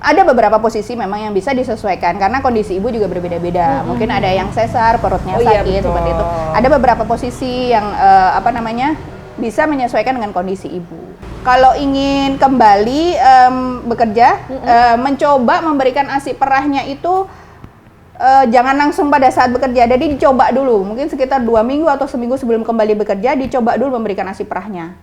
Ada beberapa posisi memang yang bisa disesuaikan karena kondisi ibu juga berbeda-beda. Mungkin ada yang sesar, perutnya sakit seperti itu. Ada beberapa posisi yang bisa menyesuaikan dengan kondisi ibu. Kalau ingin kembali bekerja, mencoba memberikan ASI perahnya itu jangan langsung pada saat bekerja. Jadi dicoba dulu, mungkin sekitar 2 minggu atau seminggu sebelum kembali bekerja, dicoba dulu memberikan ASI perahnya.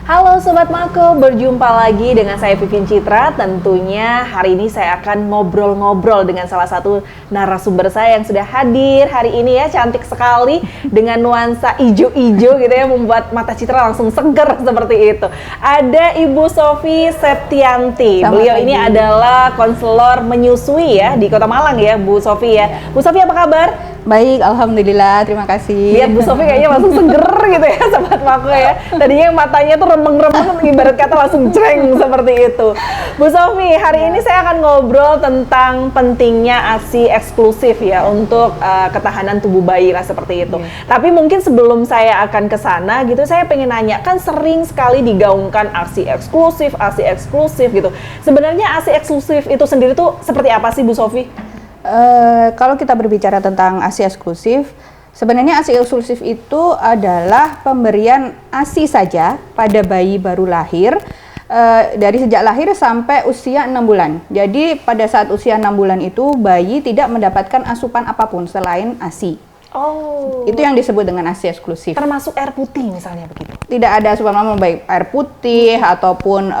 Halo Sobat Mako, berjumpa lagi dengan saya Vivin Citra. Tentunya hari ini saya akan ngobrol-ngobrol dengan salah satu narasumber saya yang sudah hadir hari ini ya. Cantik sekali dengan nuansa ijo-ijo gitu ya, membuat mata Citra langsung seger seperti itu. Ada Ibu Sofi Septianti. Beliau ini adalah konselor menyusui ya di Kota Malang ya, Bu Sofi ya. Bu Sofi apa kabar? Baik, alhamdulillah, terima kasih. Lihat Bu Sofi kayaknya langsung seger gitu ya Sobat Mako ya. Tadinya matanya tuh remeng-remeng, ibarat kata langsung jreng seperti itu. Bu Sofi, hari ini saya akan ngobrol tentang pentingnya ASI eksklusif ya untuk ketahanan tubuh bayi lah seperti itu. Tapi mungkin sebelum saya akan ke sana gitu, saya pengen nanya, kan sering sekali digaungkan ASI eksklusif gitu. Sebenarnya ASI eksklusif itu sendiri tuh seperti apa sih Bu Sofi? Kalau kita berbicara tentang ASI eksklusif, sebenarnya ASI eksklusif itu adalah pemberian ASI saja pada bayi baru lahir, dari sejak lahir sampai usia 6 bulan. Jadi pada saat usia 6 bulan itu bayi tidak mendapatkan asupan apapun selain ASI. Itu yang disebut dengan ASI eksklusif. Termasuk air putih misalnya begitu? Tidak ada asupan apapun, baik air putih ataupun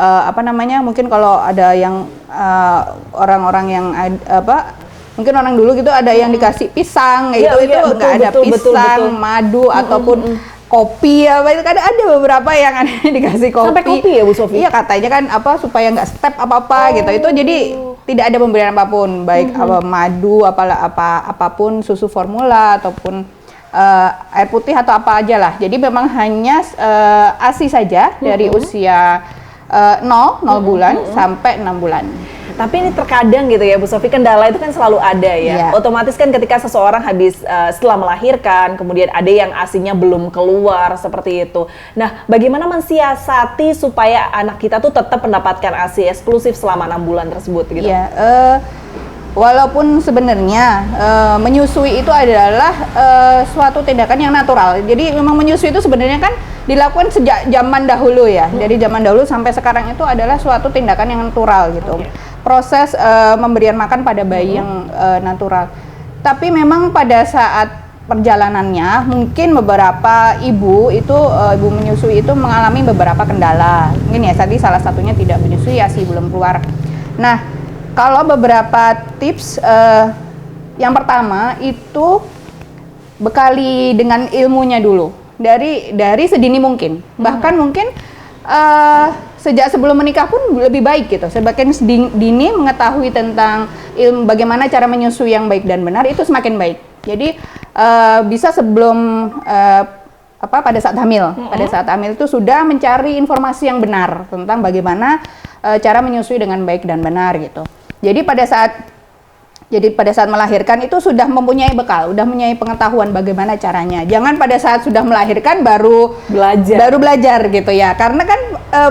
mungkin kalau ada yang orang-orang yang mungkin orang dulu gitu ada yang dikasih pisang itu nggak ada pisang, madu ataupun kopi itu kan ada beberapa yang ada dikasih kopi. Sampai kopi ya Bu Sofi? Iya, katanya kan supaya nggak step apa-apa gitu. Itu jadi tidak ada pemberian apapun, baik madu apapun, susu formula ataupun air putih atau apa aja lah. Jadi memang hanya ASI saja dari usia 0 bulan sampai 6 bulan. Tapi ini terkadang gitu ya Bu Sofi, kendala itu kan selalu ada ya. Otomatis kan ketika seseorang habis setelah melahirkan, kemudian ada yang ASI-nya belum keluar seperti itu. Nah, bagaimana mensiasati supaya anak kita tuh tetap mendapatkan ASI eksklusif selama 6 bulan tersebut gitu? Iya, walaupun sebenarnya menyusui itu adalah suatu tindakan yang natural. Jadi memang menyusui itu sebenarnya kan dilakukan sejak zaman dahulu ya. Dari zaman dahulu sampai sekarang itu adalah suatu tindakan yang natural gitu. Proses memberian makan pada bayi yang natural. Tapi memang pada saat perjalanannya mungkin beberapa ibu menyusui itu mengalami beberapa kendala. Mungkin ya tadi salah satunya tidak menyusui, ASI belum keluar. Nah, kalau beberapa tips, yang pertama itu bekali dengan ilmunya dulu dari sedini mungkin. Bahkan mungkin sejak sebelum menikah pun lebih baik gitu. Semakin dini mengetahui tentang ilmu bagaimana cara menyusui yang baik dan benar itu semakin baik. Jadi bisa sebelum pada saat hamil. Pada saat hamil itu sudah mencari informasi yang benar tentang bagaimana cara menyusui dengan baik dan benar gitu. Jadi pada saat melahirkan itu sudah mempunyai bekal, sudah mempunyai pengetahuan bagaimana caranya. Jangan pada saat sudah melahirkan baru belajar gitu ya. Karena kan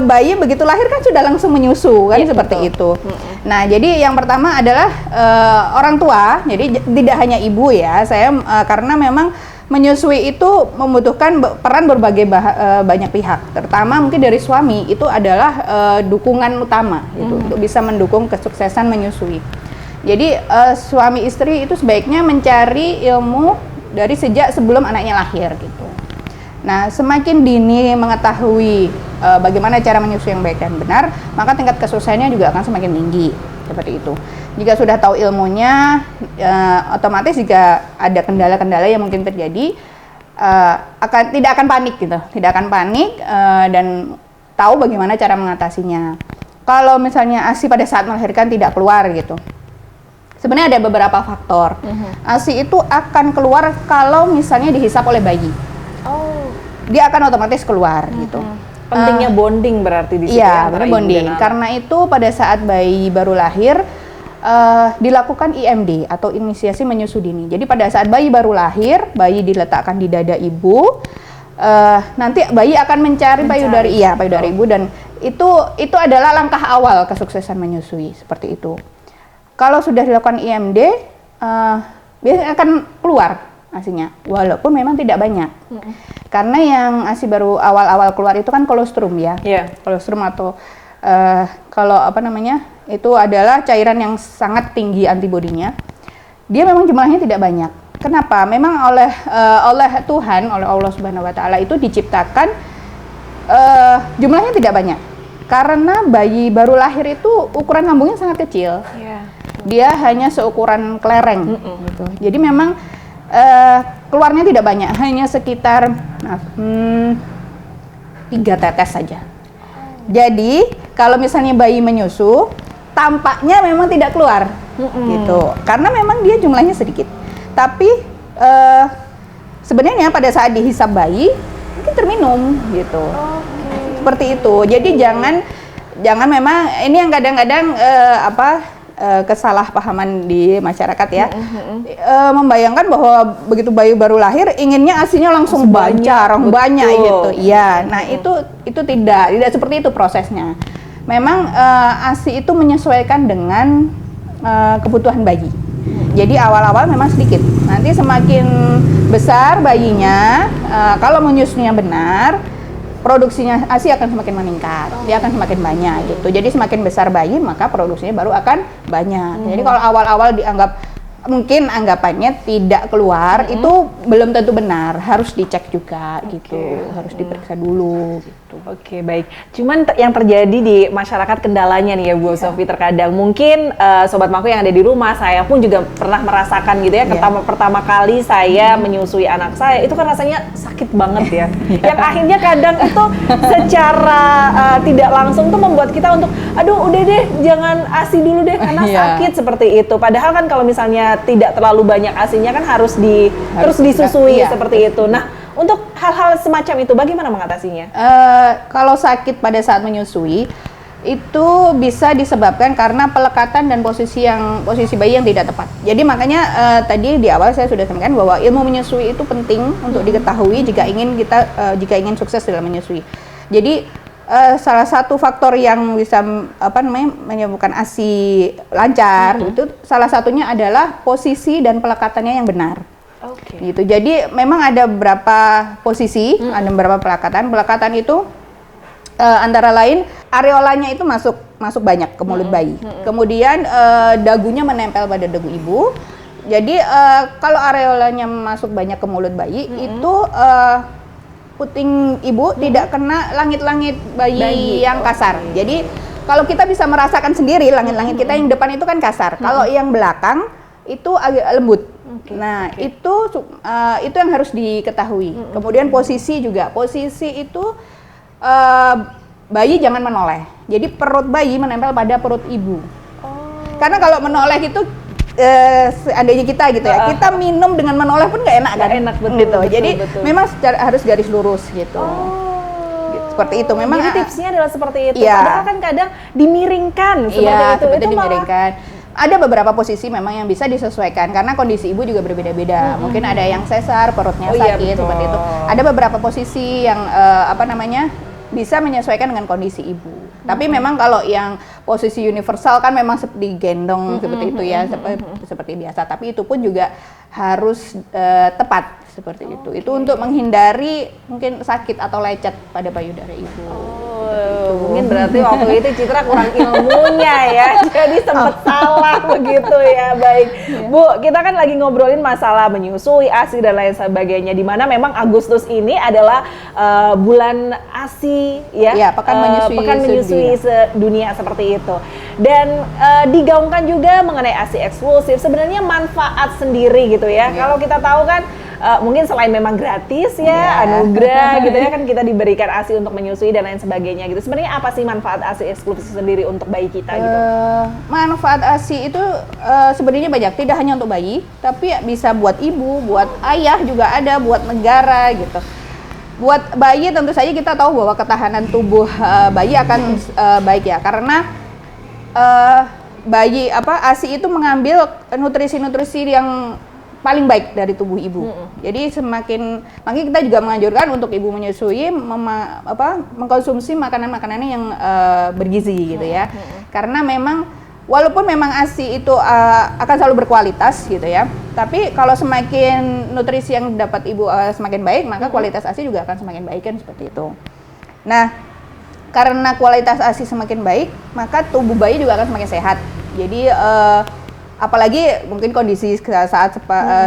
bayi begitu lahir kan sudah langsung menyusu kan seperti itu. Nah, jadi yang pertama adalah orang tua. Jadi tidak hanya ibu ya. Karena memang menyusui itu membutuhkan peran berbagai banyak pihak, terutama mungkin dari suami itu adalah dukungan utama gitu, untuk bisa mendukung kesuksesan menyusui. Jadi suami istri itu sebaiknya mencari ilmu dari sejak sebelum anaknya lahir gitu. Nah, semakin dini mengetahui bagaimana cara menyusui yang baik dan benar, maka tingkat kesuksesannya juga akan semakin tinggi seperti itu. Jika sudah tahu ilmunya, otomatis jika ada kendala-kendala yang mungkin terjadi, tidak akan panik gitu, tidak akan panik dan tahu bagaimana cara mengatasinya. Kalau misalnya ASI pada saat melahirkan tidak keluar gitu, sebenarnya ada beberapa faktor. ASI itu akan keluar kalau misalnya dihisap oleh bayi. Dia akan otomatis keluar gitu. Pentingnya bonding berarti di situ. Iya, benar bonding. Karena itu pada saat bayi baru lahir, dilakukan IMD atau inisiasi menyusu dini. Jadi pada saat bayi baru lahir, bayi diletakkan di dada ibu, nanti bayi akan mencari payudara ibu, dan itu adalah langkah awal kesuksesan menyusui, seperti itu. Kalau sudah dilakukan IMD, biasanya akan keluar ASInya, walaupun memang tidak banyak. Karena yang ASI baru awal-awal keluar itu kan kolostrum ya. Kolostrum atau kalau apa namanya, itu adalah cairan yang sangat tinggi antibodinya. Dia memang jumlahnya tidak banyak. Kenapa? Memang oleh Tuhan, oleh Allah Subhanahu wa taala itu diciptakan jumlahnya tidak banyak. Karena bayi baru lahir itu ukuran lambungnya sangat kecil. Dia hanya seukuran kelereng gitu. Jadi memang keluarnya tidak banyak, hanya sekitar 3 tetes saja. Jadi kalau misalnya bayi menyusu, tampaknya memang tidak keluar gitu. Karena memang dia jumlahnya sedikit. Tapi sebenarnya pada saat dihisap bayi mungkin terminum gitu. Seperti itu. Jadi jangan memang ini yang kadang-kadang kesalahpahaman di masyarakat ya. Membayangkan bahwa begitu bayi baru lahir inginnya ASInya langsung banyak gitu. Iya. Nah, itu tidak seperti itu prosesnya. Memang ASI itu menyesuaikan dengan kebutuhan bayi. Jadi awal-awal memang sedikit. Nanti semakin besar bayinya, kalau menyusunya benar, produksinya ASI akan semakin meningkat. Dia akan semakin banyak gitu. Jadi semakin besar bayi, maka produksinya baru akan banyak. Jadi kalau awal-awal dianggap mungkin anggapannya tidak keluar, itu belum tentu benar, harus dicek juga gitu, harus diperiksa dulu gitu. Oke, baik. Cuman yang terjadi di masyarakat kendalanya nih ya Bu Sofi, terkadang mungkin Sobat Maku yang ada di rumah, saya pun juga pernah merasakan gitu ya, pertama kali saya menyusui anak saya, itu kan rasanya sakit banget ya. Yang akhirnya kadang itu secara tidak langsung tuh membuat kita untuk, aduh udah deh jangan ASI dulu deh karena sakit seperti itu. Padahal kan kalau misalnya tidak terlalu banyak ASInya kan harus terus disusui seperti itu. Nah, untuk hal-hal semacam itu bagaimana mengatasinya? Kalau sakit pada saat menyusui itu bisa disebabkan karena pelekatan dan posisi bayi yang tidak tepat. Jadi makanya tadi di awal saya sudah sampaikan bahwa ilmu menyusui itu penting untuk diketahui jika ingin sukses dalam menyusui. Jadi salah satu faktor yang bisa menyebabkan ASI lancar itu salah satunya adalah posisi dan pelekatannya yang benar. Gitu. Jadi memang ada beberapa posisi, ada beberapa pelekatan. Pelekatan itu antara lain areolanya itu masuk banyak ke mulut bayi. Kemudian dagunya menempel pada dagu ibu. Jadi kalau areolanya masuk banyak ke mulut bayi itu puting ibu tidak kena langit-langit bayi yang kasar. Jadi kalau kita bisa merasakan sendiri langit-langit kita yang depan itu kan kasar. Kalau yang belakang itu agak lembut. Nah, itu yang harus diketahui. Kemudian posisi juga. Posisi itu bayi jangan menoleh. Jadi perut bayi menempel pada perut ibu. Karena kalau menoleh itu seandainya kita gitu ya, kita minum dengan menoleh pun nggak enak kan? Enak, betul, gitu. Jadi memang harus garis lurus gitu. Seperti itu. Memang jadi tipsnya adalah seperti itu. Padahal kan kadang dimiringkan seperti itu dimiringkan. Ada beberapa posisi memang yang bisa disesuaikan karena kondisi ibu juga berbeda-beda. Mungkin ada yang sesar, perutnya sakit seperti itu. Ada beberapa posisi yang bisa menyesuaikan dengan kondisi ibu. Tapi memang kalau yang posisi universal kan memang digendong seperti itu ya, seperti biasa. Tapi itu pun juga harus tepat seperti itu. Itu untuk menghindari mungkin sakit atau lecet pada payudara ibu. Mungkin berarti waktu itu Citra kurang ilmunya ya, jadi sempat salah begitu ya. Baik, Bu, kita kan lagi ngobrolin masalah menyusui, ASI dan lain sebagainya. Di mana memang Agustus ini adalah bulan ASI ya, pekan menyusui sedunia seperti itu. Dan digaungkan juga mengenai ASI eksklusif. Sebenarnya manfaat sendiri gitu ya. Kalau kita tahu kan mungkin selain memang gratis ya, anugerah gitu ya kan kita diberikan ASI untuk menyusui dan lain sebagainya gitu. Sebenarnya apa sih manfaat ASI eksklusif sendiri untuk bayi kita gitu? Manfaat ASI itu sebenarnya banyak, tidak hanya untuk bayi, tapi bisa buat ibu, buat ayah juga ada, buat negara gitu. Buat bayi tentu saja kita tahu bahwa ketahanan tubuh bayi akan baik ya, karena bayi ASI itu mengambil nutrisi-nutrisi yang paling baik dari tubuh ibu. Jadi makanya kita juga menganjurkan untuk ibu menyusui mengkonsumsi makanan-makanan yang bergizi gitu ya. Karena memang walaupun memang ASI itu akan selalu berkualitas gitu ya, tapi kalau semakin nutrisi yang dapat ibu semakin baik, maka kualitas ASI juga akan semakin baik kan seperti itu. Nah, karena kualitas ASI semakin baik, maka tubuh bayi juga akan semakin sehat. Jadi apalagi mungkin kondisi saat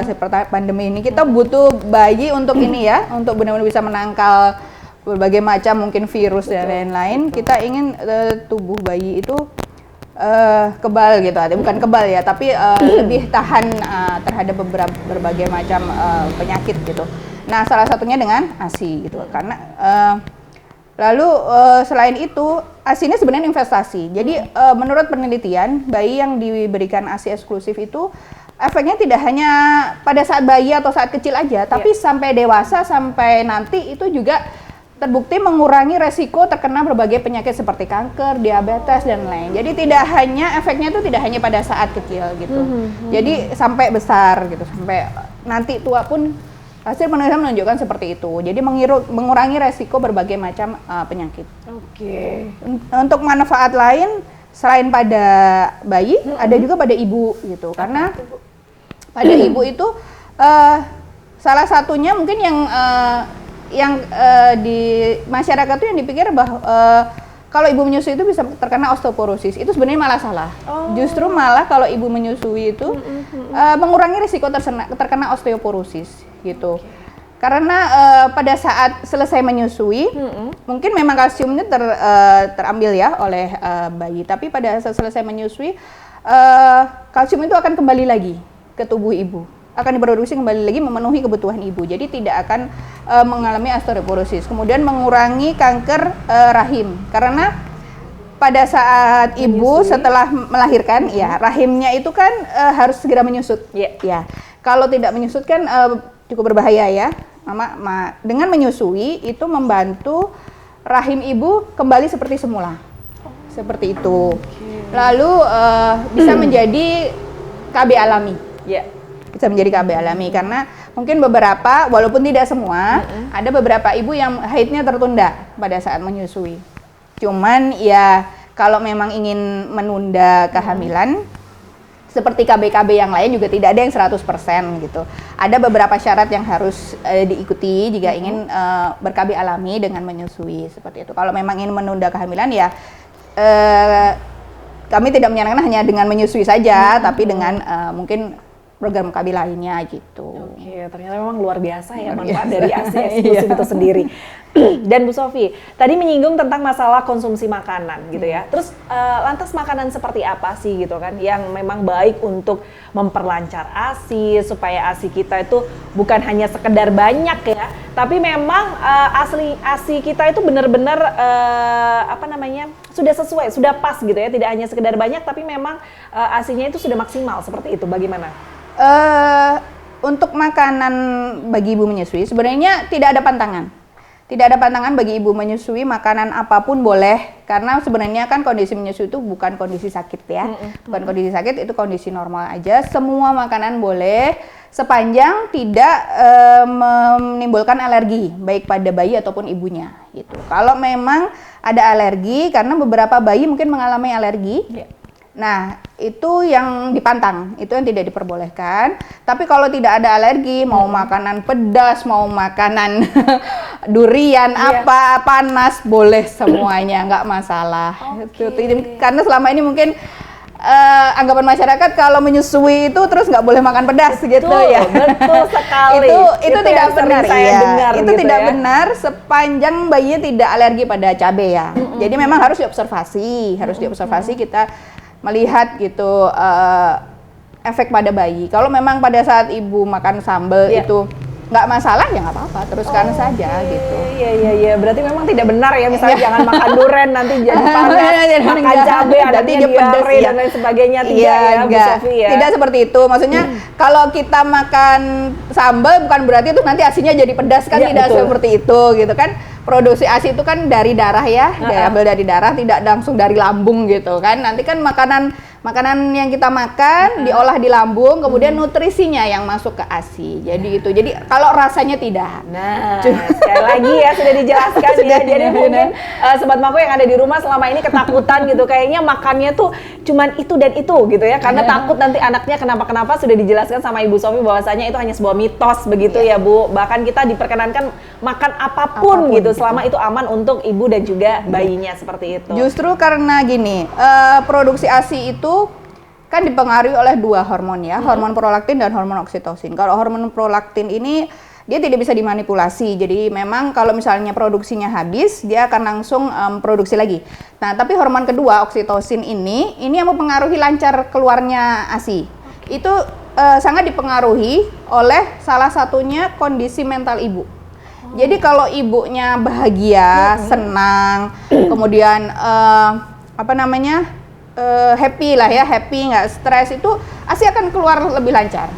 seperti pandemi ini, kita butuh bayi untuk ini ya, untuk benar-benar bisa menangkal berbagai macam mungkin virus dan lain-lain. Kita ingin tubuh bayi itu kebal gitu, bukan kebal ya, tapi lebih tahan terhadap berbagai macam penyakit gitu. Nah, salah satunya dengan ASI gitu, karena lalu selain itu ASI ini sebenarnya investasi. Jadi menurut penelitian, bayi yang diberikan ASI eksklusif itu efeknya tidak hanya pada saat bayi atau saat kecil aja, tapi sampai dewasa, sampai nanti itu juga terbukti mengurangi resiko terkena berbagai penyakit seperti kanker, diabetes dan lain. Jadi tidak hanya efeknya itu tidak hanya pada saat kecil gitu. Jadi sampai besar gitu, sampai nanti tua pun hasil penelitian menunjukkan seperti itu. Jadi mengurangi resiko berbagai macam penyakit. Oke. Untuk manfaat lain selain pada bayi, ada juga pada ibu gitu. Karena pada ibu itu salah satunya mungkin yang di masyarakat tuh yang dipikir bahwa kalau ibu menyusui itu bisa terkena osteoporosis. Itu sebenarnya malah salah. Justru malah kalau ibu menyusui itu mengurangi risiko terkena osteoporosis gitu. Karena pada saat selesai menyusui, mungkin memang kalsiumnya terambil ya oleh bayi, tapi pada saat selesai menyusui, kalsium itu akan kembali lagi ke tubuh ibu, akan diproduksi kembali lagi memenuhi kebutuhan ibu. Jadi tidak akan mengalami osteoporosis. Kemudian mengurangi kanker rahim, karena pada saat ibu setelah melahirkan, ya rahimnya itu kan harus segera menyusut. Ya, kalau tidak menyusut kan cukup berbahaya ya. Dengan menyusui itu membantu rahim ibu kembali seperti semula, seperti itu. Lalu bisa menjadi KB alami. Bisa menjadi KB alami karena mungkin beberapa, walaupun tidak semua, ada beberapa ibu yang haidnya tertunda pada saat menyusui. Cuman ya kalau memang ingin menunda kehamilan, seperti KB-KB yang lain juga tidak ada yang 100% gitu. Ada beberapa syarat yang harus diikuti jika ingin ber-KB alami dengan menyusui seperti itu. Kalau memang ingin menunda kehamilan ya kami tidak menyarankan hanya dengan menyusui saja, tapi dengan mungkin program KB lainnya gitu. Oke, ternyata memang luar biasa ya manfaat dari ASI eksklusif itu sendiri. Dan Bu Sofi, tadi menyinggung tentang masalah konsumsi makanan gitu ya. Terus lantas makanan seperti apa sih gitu kan yang memang baik untuk memperlancar ASI supaya ASI kita itu bukan hanya sekedar banyak ya, tapi memang ASI kita itu benar-benar sudah sesuai, sudah pas gitu ya, tidak hanya sekedar banyak tapi memang ASI-nya itu sudah maksimal seperti itu. Bagaimana? Untuk makanan bagi ibu menyusui sebenarnya tidak ada pantangan. Tidak ada pantangan bagi ibu menyusui, makanan apapun boleh, karena sebenarnya kan kondisi menyusui itu bukan kondisi sakit ya. Bukan kondisi sakit, itu kondisi normal aja. Semua makanan boleh sepanjang tidak menimbulkan alergi baik pada bayi ataupun ibunya gitu. Kalau memang ada alergi, karena beberapa bayi mungkin mengalami alergi. Nah, itu yang dipantang, itu yang tidak diperbolehkan. Tapi kalau tidak ada alergi, mau makanan pedas, mau makanan durian, apa panas, boleh semuanya, nggak masalah. Karena selama ini mungkin anggapan masyarakat kalau menyusui itu terus nggak boleh makan pedas gitu ya. Betul sekali. itu tidak benar ya. Itu gitu tidak ya. benar sepanjang bayinya tidak alergi pada cabai ya. Jadi memang harus diobservasi, kita melihat gitu efek pada bayi. Kalau memang pada saat ibu makan sambal itu nggak masalah ya nggak apa-apa, teruskan saja gitu. Iya. Berarti memang tidak benar ya, misalnya jangan makan durian nanti jadi panas, makan cabai nanti dia pedas dan lain sebagainya. Tidak ya, Bu Sofi ya. Tidak seperti itu. Maksudnya kalau kita makan sambal bukan berarti itu nanti asinya jadi pedas kan, tidak seperti itu gitu kan. Produksi ASI itu kan dari darah ya, diambil dari darah, tidak langsung dari lambung gitu kan. Nanti kan makanan makanan yang kita makan diolah di lambung, kemudian nutrisinya yang masuk ke ASI. Jadi itu. Jadi kalau rasanya tidak. Nah, sekali lagi ya sudah dijelaskan ya. Jadi mungkin sobat Mako yang ada di rumah selama ini ketakutan gitu, kayaknya makannya tuh cuman itu dan itu gitu ya, karena takut nanti anaknya kenapa-kenapa. Sudah dijelaskan sama Ibu Sofi bahwasanya itu hanya sebuah mitos begitu ya Bu. Bahkan kita diperkenankan makan apapun gitu selama itu aman untuk ibu dan juga bayinya, seperti itu. Justru karena gini, produksi ASI itu kan dipengaruhi oleh dua hormon ya, hormon prolaktin dan hormon oksitosin. Kalau hormon prolaktin ini dia tidak bisa dimanipulasi, jadi memang kalau misalnya produksinya habis, dia akan langsung produksi lagi. Nah, tapi hormon kedua, oksitosin ini yang mempengaruhi lancar keluarnya ASI. Itu sangat dipengaruhi oleh salah satunya kondisi mental ibu. Jadi kalau ibunya bahagia, senang, kemudian happy lah ya, happy, nggak stres, itu ASI akan keluar lebih lancar.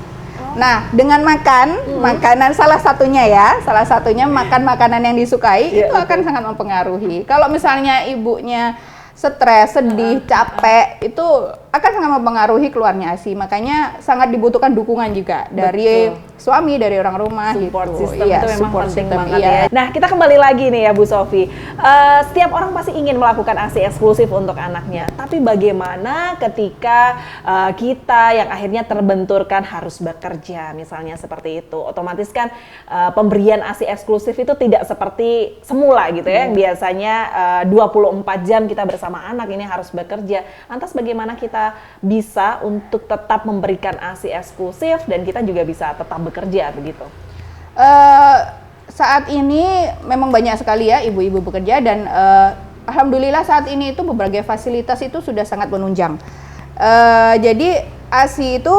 Nah, dengan makanan salah satunya makan makanan yang disukai, itu akan sangat mempengaruhi. Kalau misalnya ibunya stres, sedih, capek, itu akan sangat mempengaruhi keluarnya ASI. Makanya sangat dibutuhkan dukungan juga dari suami, dari orang rumah. Support gitu. system itu memang penting banget iya. ya. Nah, kita kembali lagi nih ya Bu Sofi. Setiap orang pasti ingin melakukan ASI eksklusif untuk anaknya. Tapi bagaimana ketika kita yang akhirnya terbenturkan harus bekerja, misalnya seperti itu. Otomatis kan pemberian ASI eksklusif itu tidak seperti semula gitu ya. Yang biasanya 24 jam kita bersama anak, ini harus bekerja. Lantas bagaimana kita bisa untuk tetap memberikan ASI eksklusif dan kita juga bisa tetap bekerja begitu? Saat ini memang banyak sekali ya ibu-ibu bekerja dan alhamdulillah saat ini itu berbagai fasilitas itu sudah sangat menunjang. Jadi ASI itu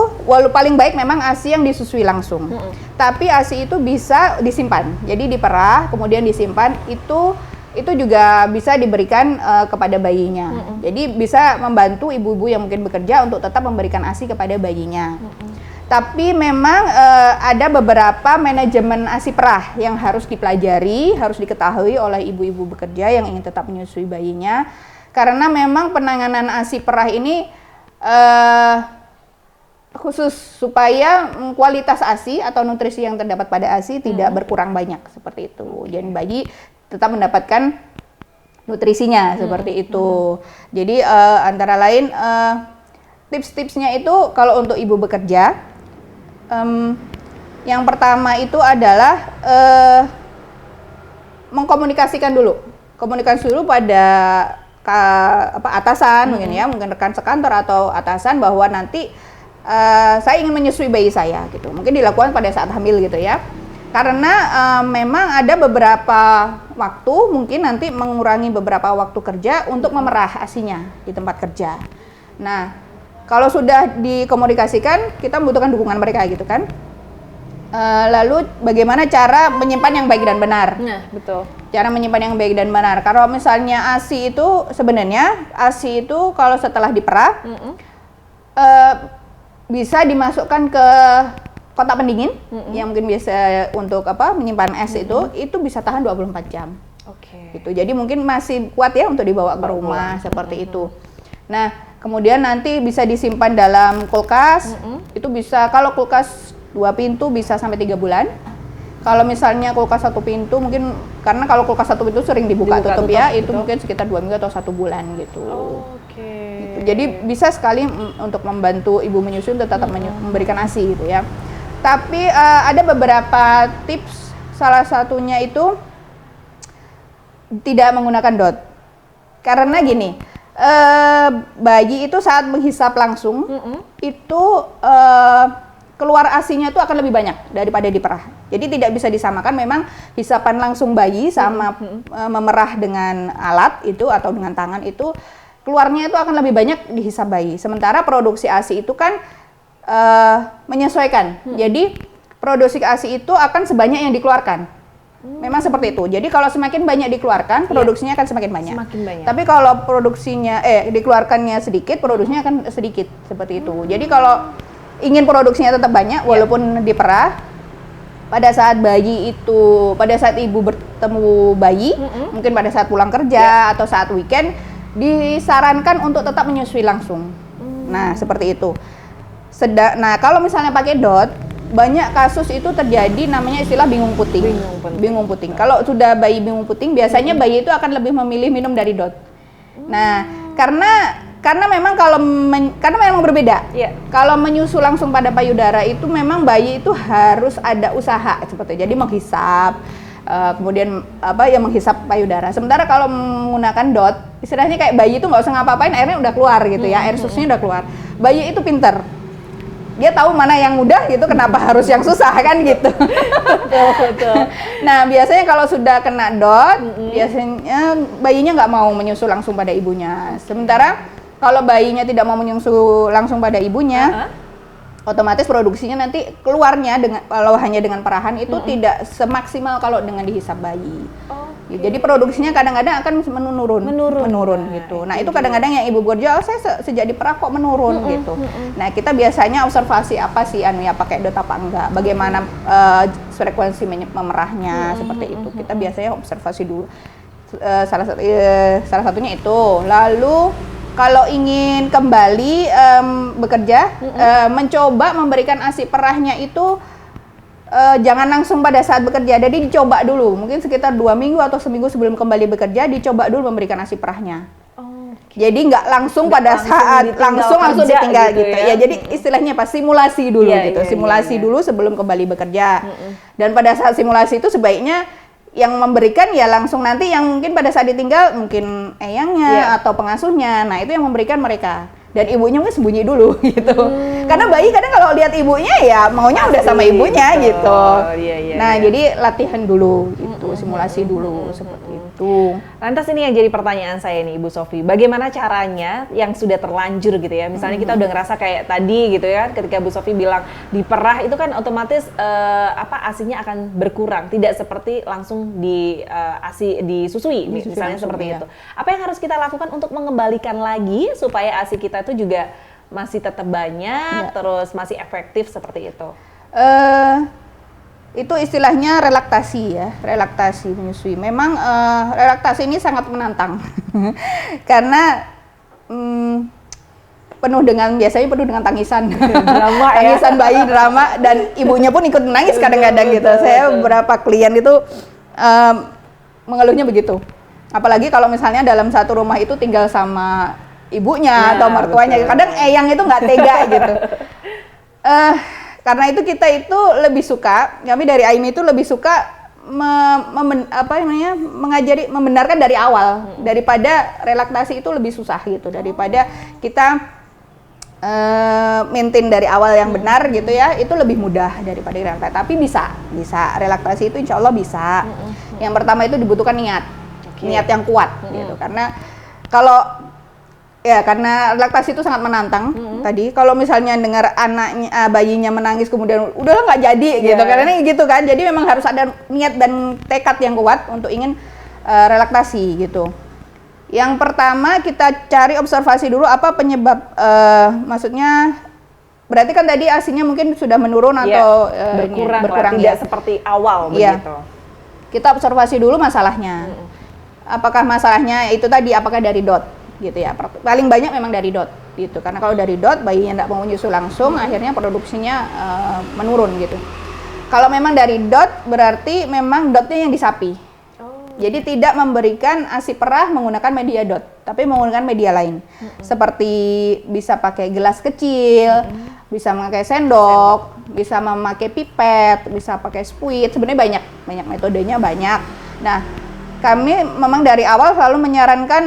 paling baik memang ASI yang disusui langsung. Tapi ASI itu bisa disimpan. Jadi diperah kemudian disimpan, itu juga bisa diberikan kepada bayinya. Jadi bisa membantu ibu-ibu yang mungkin bekerja untuk tetap memberikan ASI kepada bayinya. Tapi memang ada beberapa manajemen ASI perah yang harus dipelajari, harus diketahui oleh ibu-ibu bekerja yang ingin tetap menyusui bayinya. Karena memang penanganan ASI perah ini khusus supaya kualitas ASI atau nutrisi yang terdapat pada ASI tidak berkurang banyak seperti itu. Jadi bayi tetap mendapatkan nutrisinya seperti itu. Jadi antara lain tips-tipsnya itu kalau untuk ibu bekerja, yang pertama itu adalah mengkomunikasikan dulu, pada atasan mungkin rekan sekantor atau atasan bahwa nanti saya ingin menyusui bayi saya gitu. Mungkin dilakukan pada saat hamil gitu ya. Karena memang ada beberapa waktu mungkin nanti mengurangi beberapa waktu kerja untuk memerah ASInya di tempat kerja. Nah, kalau sudah dikomunikasikan, kita membutuhkan dukungan mereka gitu kan. Lalu bagaimana cara menyimpan yang baik dan benar? Nah, betul. Cara menyimpan yang baik dan benar. Kalau misalnya ASI itu sebenarnya ASI itu kalau setelah diperah bisa dimasukkan ke kotak pendingin yang mungkin biasa untuk menyimpan es itu bisa tahan 24 jam. Oke. Gitu. Jadi mungkin masih kuat ya untuk dibawa ke rumah seperti itu. Nah, kemudian nanti bisa disimpan dalam kulkas. Itu bisa, kalau kulkas 2 pintu bisa sampai 3 bulan. Kalau misalnya kulkas 1 pintu mungkin, karena kalau kulkas 1 pintu sering dibuka tutup ya, itu mungkin sekitar 2 minggu atau 1 bulan gitu. Oke. Gitu. Jadi bisa sekali untuk membantu ibu menyusui untuk tetap memberikan ASI gitu ya. Tapi ada beberapa tips, salah satunya itu tidak menggunakan DOT. Karena gini, bayi itu saat menghisap langsung, itu keluar ASInya itu akan lebih banyak daripada diperah. Jadi tidak bisa disamakan, memang hisapan langsung bayi sama memerah dengan alat itu atau dengan tangan itu, keluarnya itu akan lebih banyak dihisap bayi. Sementara produksi ASI itu kan menyesuaikan. Jadi produksi ASI itu akan sebanyak yang dikeluarkan. Memang seperti itu. Jadi kalau semakin banyak dikeluarkan, produksinya akan semakin banyak. Tapi kalau produksinya dikeluarkannya sedikit, produksinya akan sedikit seperti itu. Jadi kalau ingin produksinya tetap banyak walaupun diperah, pada saat ibu bertemu bayi, mungkin pada saat pulang kerja atau saat weekend, disarankan untuk tetap menyusui langsung. Nah, seperti itu. Nah, kalau misalnya pakai dot, banyak kasus itu terjadi namanya istilah bingung puting. Bingung puting. Kalau sudah bayi bingung puting, biasanya bayi itu akan lebih memilih minum dari dot. Nah, karena memang karena memang berbeda. Iya. Kalau menyusu langsung pada payudara itu memang bayi itu harus ada usaha seperti itu. Jadi menghisap, kemudian menghisap payudara. Sementara kalau menggunakan dot, istilahnya kayak bayi itu nggak usah ngapa-ngapain, airnya udah keluar gitu ya, air susunya udah keluar. Bayi itu pinter. Dia tahu mana yang mudah gitu, kenapa harus yang susah kan gitu. Betul. Nah, biasanya kalau sudah kena dot, biasanya bayinya nggak mau menyusu langsung pada ibunya. Sementara kalau bayinya tidak mau menyusu langsung pada ibunya, otomatis produksinya nanti keluarnya kalau hanya dengan perahan itu tidak semaksimal kalau dengan dihisap bayi. Jadi produksinya kadang-kadang akan menurun gitu. Nah, itu kadang-kadang yang ibu berjual, saya sejak diperah kok menurun gitu. Nah, kita biasanya observasi apa sih pakai dot apa enggak, bagaimana frekuensi memerahnya seperti itu. Kita biasanya observasi dulu. Salah satunya itu. Lalu kalau ingin kembali bekerja, mencoba memberikan ASI perahnya itu jangan langsung pada saat bekerja, jadi dicoba dulu, mungkin sekitar 2 minggu atau seminggu sebelum kembali bekerja, dicoba dulu memberikan ASI perahnya. Jadi nggak langsung pada saat langsung ditinggal gitu ya. Jadi istilahnya simulasi dulu gitu, simulasi dulu sebelum kembali bekerja. Dan pada saat simulasi itu sebaiknya yang memberikan ya langsung nanti yang mungkin pada saat ditinggal mungkin eyangnya atau pengasuhnya. Nah, itu yang memberikan mereka. Dan ibunya mungkin sembunyi dulu gitu. Karena bayi kadang kalau lihat ibunya ya maunya udah sama ibunya gitu. Nah, jadi latihan dulu gitu, simulasi dulu seperti itu. Lantas ini yang jadi pertanyaan saya nih Ibu Sofi, bagaimana caranya yang sudah terlanjur gitu ya, misalnya kita udah ngerasa kayak tadi gitu ya, ketika Bu Sofi bilang diperah itu kan otomatis ASINya akan berkurang, tidak seperti langsung disusui misalnya seperti itu. Apa yang harus kita lakukan untuk mengembalikan lagi supaya ASI kita itu juga masih tetap banyak, terus masih efektif seperti itu? Itu istilahnya relaktasi ya, relaktasi menyusui. Memang relaktasi ini sangat menantang karena biasanya penuh dengan tangisan, tangisan bayi, drama, dan ibunya pun ikut menangis kadang-kadang gitu. Saya beberapa klien itu mengeluhnya begitu. Apalagi kalau misalnya dalam satu rumah itu tinggal sama ibunya atau mertuanya, kadang eyang itu nggak tega gitu. Karena itu kita itu lebih suka, kami dari AIMI itu lebih suka membenarkan dari awal, daripada relaksasi itu lebih susah gitu, daripada kita maintain dari awal yang benar gitu ya, itu lebih mudah daripada relaksasi. Tapi bisa relaksasi itu insya Allah bisa. Yang pertama itu dibutuhkan niat yang kuat gitu, karena karena laktasi itu sangat menantang tadi. Kalau misalnya dengar bayinya menangis kemudian udahlah nggak jadi gitu, karena gitu kan. Jadi memang harus ada niat dan tekad yang kuat untuk ingin relaksasi gitu. Yang pertama kita cari observasi dulu apa penyebab, maksudnya berarti kan tadi ASINya mungkin sudah menurun atau berkurang tidak seperti awal begitu. Kita observasi dulu masalahnya. Apakah masalahnya itu tadi apakah dari dot gitu ya, paling banyak memang dari dot gitu, karena kalau dari dot bayinya tidak mau menyusu langsung, akhirnya produksinya menurun gitu. Kalau memang dari dot berarti memang dotnya yang disapi, jadi tidak memberikan ASI perah menggunakan media dot, tapi menggunakan media lain, seperti bisa pakai gelas kecil, bisa memakai sendok, bisa memakai pipet, bisa pakai spuit, sebenarnya banyak metodenya banyak. Nah, kami memang dari awal selalu menyarankan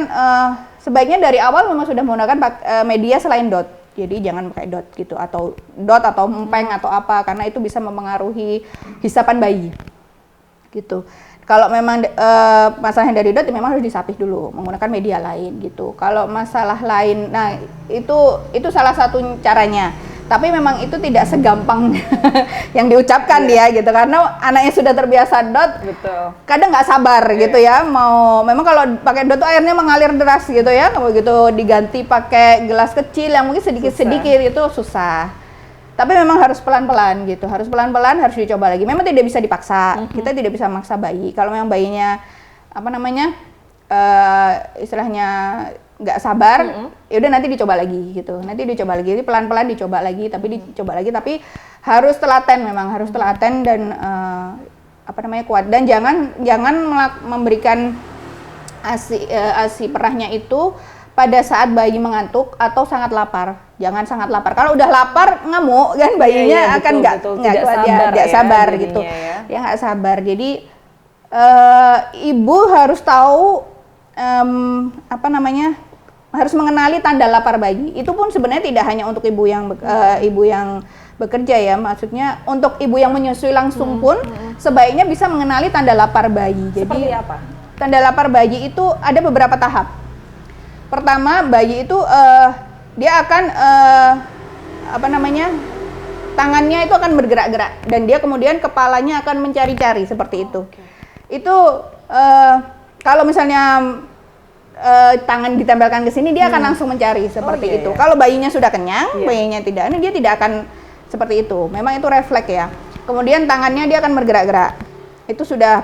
sebaiknya dari awal memang sudah menggunakan media selain dot. Jadi jangan pakai dot gitu, atau dot atau empeng atau apa, karena itu bisa mempengaruhi hisapan bayi. Gitu. Kalau memang masalahnya dari dot, ya memang harus disapih dulu menggunakan media lain gitu. Kalau masalah lain, nah itu salah satu caranya. Tapi memang itu tidak segampang yang diucapkan dia gitu, karena anaknya sudah terbiasa dot, kadang nggak sabar gitu ya. Memang kalau pakai dot tuh airnya mengalir deras gitu ya, kalau gitu diganti pakai gelas kecil yang mungkin sedikit-sedikit itu susah. Tapi memang harus pelan-pelan gitu, harus dicoba lagi. Memang tidak bisa dipaksa, kita tidak bisa maksa bayi. Kalau memang bayinya istilahnya nggak sabar, ya udah nanti dicoba lagi gitu. Nanti dicoba lagi, jadi pelan-pelan dicoba lagi, tapi harus telaten, memang harus telaten dan kuat. Dan jangan memberikan ASI perahnya itu pada saat bayi mengantuk atau sangat lapar. Jangan sangat lapar. Kalau udah lapar ngamuk kan bayinya akan nggak sabar gitu. Ya nggak sabar. Jadi ibu harus tahu harus mengenali tanda lapar bayi. Itu pun sebenarnya tidak hanya untuk ibu yang bekerja ya, maksudnya untuk ibu yang menyusui langsung pun sebaiknya bisa mengenali tanda lapar bayi. Seperti Jadi apa? Tanda lapar bayi itu ada beberapa tahap. Pertama, bayi itu dia akan tangannya itu akan bergerak-gerak dan dia kemudian kepalanya akan mencari-cari seperti itu. Itu kalau misalnya tangan ditempelkan ke sini dia akan langsung mencari seperti itu. Kalau bayinya sudah kenyang, bayinya tidak, dia tidak akan seperti itu. Memang itu refleks ya. Kemudian tangannya dia akan bergerak-gerak. Itu sudah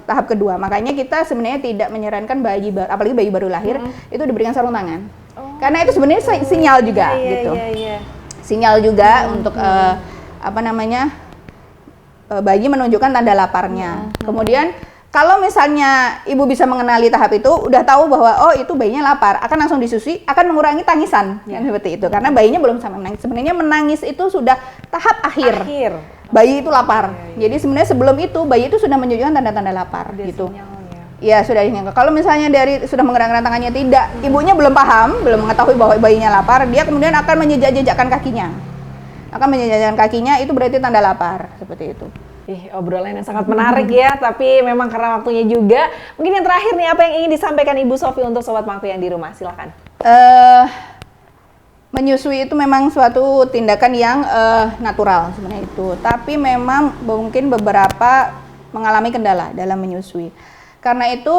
tahap kedua. Makanya kita sebenarnya tidak menyarankan bayi apalagi bayi baru lahir itu diberikan sarung tangan. Karena itu sebenarnya sinyal juga gitu. Sinyal juga untuk bayi menunjukkan tanda laparnya. Kemudian kalau misalnya ibu bisa mengenali tahap itu, udah tahu bahwa itu bayinya lapar, akan langsung disusui, akan mengurangi tangisan, kan seperti itu. Karena bayinya belum sampai menangis. Sebenarnya menangis itu sudah tahap akhir. Bayi itu lapar. Jadi sebenarnya sebelum itu bayi itu sudah menunjukkan tanda-tanda lapar gitu. Ya sudah ini. Kalau misalnya dari sudah menggerakkan tangannya tidak, ibunya belum paham, belum mengetahui bahwa bayinya lapar, dia kemudian akan menjejak-jejakkan kakinya. Itu berarti tanda lapar, seperti itu. Obrolan yang sangat menarik ya, tapi memang karena waktunya juga. Mungkin yang terakhir nih, apa yang ingin disampaikan Ibu Sofi untuk Sobat Mangku yang di rumah? Silakan. Menyusui itu memang suatu tindakan yang natural sebenarnya itu. Tapi memang mungkin beberapa mengalami kendala dalam menyusui. Karena itu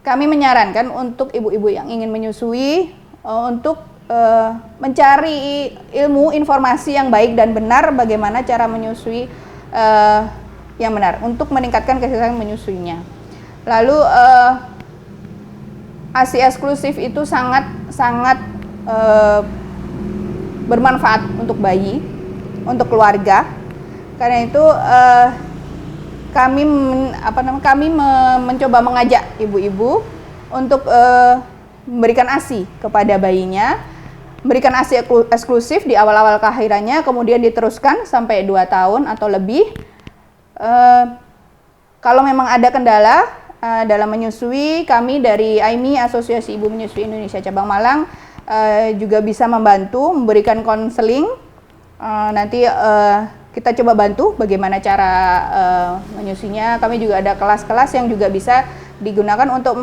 kami menyarankan untuk ibu-ibu yang ingin menyusui untuk mencari informasi yang baik dan benar bagaimana cara menyusui yang benar untuk meningkatkan kesehatan menyusuinya. Lalu ASI eksklusif itu sangat bermanfaat untuk bayi, untuk keluarga. Karena itu kami mencoba mengajak ibu-ibu untuk memberikan ASI kepada bayinya, memberikan ASI eksklusif di awal-awal kelahirannya, kemudian diteruskan sampai 2 tahun atau lebih. Kalau memang ada kendala dalam menyusui, kami dari AIMI, Asosiasi Ibu Menyusui Indonesia Cabang Malang, juga bisa membantu, memberikan konseling. Nanti kita coba bantu bagaimana cara menyusuinya. Kami juga ada kelas-kelas yang juga bisa digunakan untuk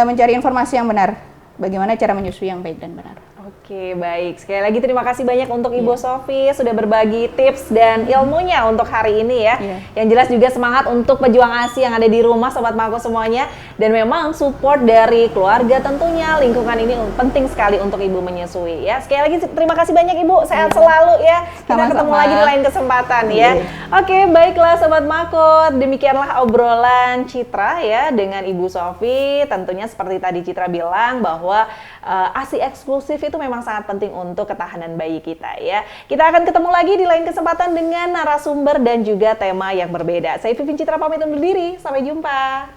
mencari informasi yang benar, bagaimana cara menyusui yang baik dan benar. Oke, baik. Sekali lagi terima kasih banyak untuk Ibu Sofi sudah berbagi tips dan ilmunya untuk hari ini ya. Yang jelas juga semangat untuk pejuang ASI yang ada di rumah, Sobat Mangku semuanya. Dan memang support dari keluarga tentunya, lingkungan ini penting sekali untuk Ibu menyusui ya. Sekali lagi terima kasih banyak Ibu, sehat selalu ya. Kita ketemu lagi di lain kesempatan ya. Oke, baiklah Sobat Mangku, demikianlah obrolan Citra ya dengan Ibu Sofi. Tentunya seperti tadi Citra bilang bahwa ASI eksklusif itu memang sangat penting untuk ketahanan bayi kita ya. Kita akan ketemu lagi di lain kesempatan dengan narasumber dan juga tema yang berbeda. Saya Vivin Citra pamit undur diri, sampai jumpa.